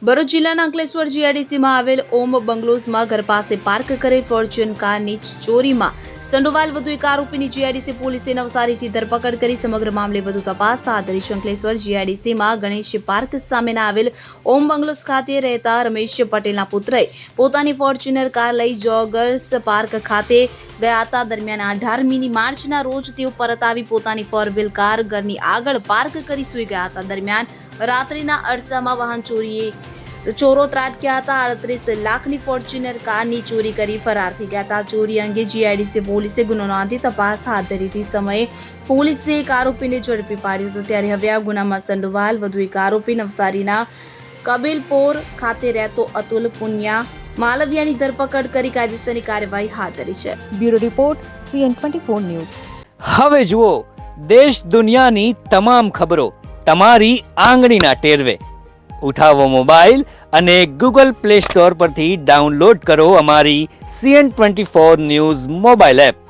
ભરૂચ જિલ્લાના અંકલેશ્વર જીઆઈડીસીમાં આવેલ ઓમ બંગલોઝમાં ઘર પાસે પાર્ક કરેલ ફોર્ચ્યુન કારની ચોરીમાં સંડોવાયેલ વધુ એક આરોપીની જીઆઈડીસી પોલીસે નવસારીથી ધરપકડ કરી સમગ્ર મામલે વધુ તપાસ હાથ ધરી છે. અંકલેશ્વર જીઆઈડીસીમાં ગણેશ પાર્ક સામેના આવેલ ઓમ બંગલોઝ ખાતે રહેતા રમેશ પટેલના પુત્રએ પોતાની ફોર્ચ્યુનર કાર લઈ જોગર્સ પાર્ક ખાતે ગયા હતા. દરમિયાન 18મી માર્ચના રોજ તેઓ પરત આવી પોતાની ફોર વ્હીલ કાર ઘરની આગળ પાર્ક કરી સૂઈ ગયા હતા. દરમિયાન રાત્રિના અરસામાં વાહન ચોરો ત્રાટક્યા હતા. 38 લાખની ફોર્ચ્યુનર કારની ચોરી કરી ફરાર થઈ ગયા હતા. ચોરી અંગે જીઆઈડીસી પોલીસે ગુનો નોંધી તપાસ હાથ ધરી હતી. સમયે પોલીસે એક આરોપીને ઝડપી પાડ્યો હતો. ત્યારે હવે આ ગુનામાં સંડોવાયેલ વધુ એક આરોપી નવસારીના કબીલપોર ખાતે રહેતો અતુલ પુનિયા માલવિયાની ધરપકડ કરી કાયદેસરની કાર્યવાહી હાથ ધરી છે. Bureau report CN24 news. હવે જુઓ દેશ દુનિયાની તમામ ખબરો તમારી આંગળીના ટેરવે. ઉઠાવો મોબાઈલ અને Google Play Store પરથી ડાઉનલોડ કરો અમારી CN24 ન્યૂઝ મોબાઈલ એપ.